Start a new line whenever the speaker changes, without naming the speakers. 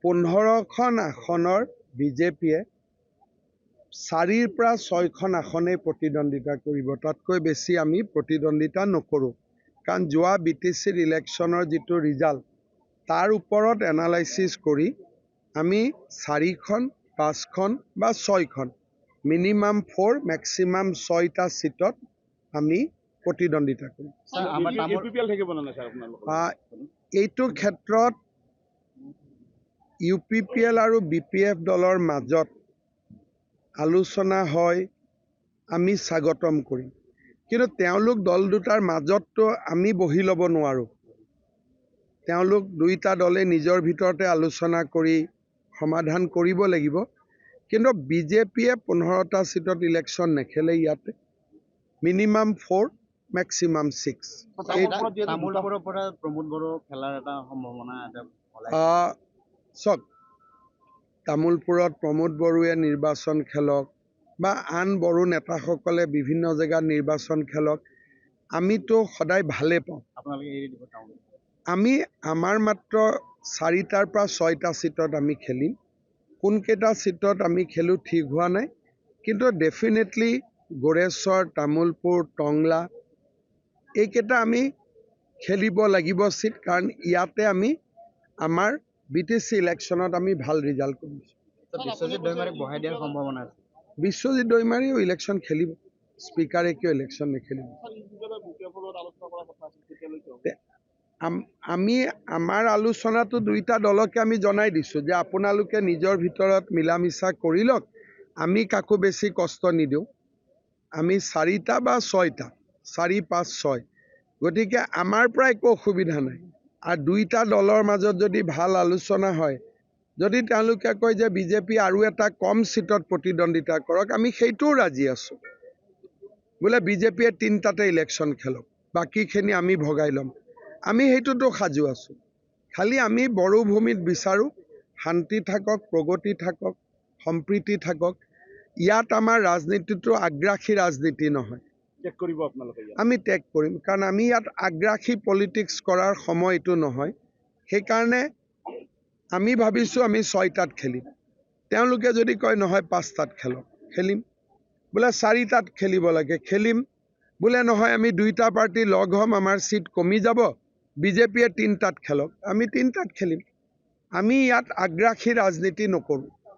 15খন আসনৰ বিজেপিয়ে 4ৰ পৰা 6খন আসনেই প্ৰতিদ্বন্দ্বিতা কৰিব। তাতকৈ বেছি আমি প্ৰতিদ্বন্দ্বিতা নকৰোঁ, কাৰণ যোৱা BTCৰ ইলেকশ্যনৰ যিটো ৰিজাল্ট তাৰ ওপৰত এনালাইচিছ কৰি আমি 4খন 5খন বা 6খন মিনিমাম 4 মেক্সিমাম 6টা সিটত আমি প্ৰতিদ্বন্দ্বিতা কৰিম। এইটো ক্ষেত্ৰত UPPL আৰু BPF দলৰ মাজত আলোচনা হয়, আমি স্বাগতম কৰিম, কিন্তু তেওঁলোক দল দুটাৰ মাজততো আমি বহি ল'ব নোৱাৰোঁ। তেওঁলোক দুইটা দলে নিজৰ ভিতৰতে আলোচনা কৰি সমাধান কৰিব লাগিব, কিন্তু বিজেপিয়ে 15টা সিটত ইলেকশ্যন নেখেলে। ইয়াতে মিনিমাম 4 মেক্সিমাম 6। চাওক, তামোলপুৰত প্ৰমোদ বড়োৱে নিৰ্বাচন খেলক বা আন বড়ো নেতাসকলে বিভিন্ন জেগাত নিৰ্বাচন খেলক, আমিতো সদায় ভালে পাওঁ। আমি আমাৰ মাত্ৰ 4টাৰ পৰা 6টা সিটত আমি খেলিম। কোনকেইটা সিটত আমি খেলোঁ ঠিক হোৱা নাই, কিন্তু ডেফিনেটলি গোৰেশ্বৰ, তামোলপুৰ, টংলা এইকেইটা আমি খেলিব লাগিব সিট, কাৰণ ইয়াতে আমি আমাৰ BTC ইলেকশ্যনত আমি ভাল ৰিজাল্ট কৰিছোঁ। বিশ্বজিৎ দৈমাৰীও ইলেকশ্যন খেলিব, স্পীকাৰে কিয় ইলেকশ্যন নেখেলিব? আমি আমাৰ আলোচনাটো দুইটা দলকে আমি জনাই দিছোঁ যে আপোনালোকে নিজৰ ভিতৰত মিলা মিছা কৰি লওক, আমি কাকো বেছি কষ্ট নিদিওঁ। আমি 4টা বা 6টা, 4, 5, 6, গতিকে আমাৰ পৰা একো অসুবিধা নাই। আৰু দুইটা দলৰ মাজত যদি ভাল আলোচনা হয়, যদি তেওঁলোকে কয় যে বিজেপি আৰু এটা কম সিটত প্ৰতিদ্বন্দ্বিতা কৰক, আমি সেইটোও ৰাজি আছোঁ। বোলে বিজেপিয়ে 3টাতে ইলেকশ্যন খেলক, বাকীখিনি আমি ভগাই ল'ম, আমি সেইটোতো সাজু আছোঁ। খালি আমি বড়ো ভূমিত বিচাৰোঁ শান্তি থাকক, প্ৰগতি থাকক, সম্প্ৰীতি থাকক। ইয়াত আমাৰ ৰাজনীতিটো আগ্ৰাসী ৰাজনীতি নহয়। আমি ত্যাগ কৰিম, কাৰণ আমি ইয়াত আগ্ৰাসী পলিটিক্স কৰাৰ সময় এইটো নহয়। সেইকাৰণে আমি ভাবিছোঁ আমি 6টাত খেলিম। তেওঁলোকে যদি কয় নহয় 5টাত খেলক, খেলিম। বোলে 4টাত খেলিব লাগে, খেলিম। বোলে নহয় আমি দুইটা পাৰ্টি লগ হ'ম, আমাৰ সিট কমি যাব, বিজেপিয়ে 3টাত খেলক, আমি 3টাত খেলিম। আমি ইয়াত আগ্ৰাসী ৰাজনীতি নকৰোঁ।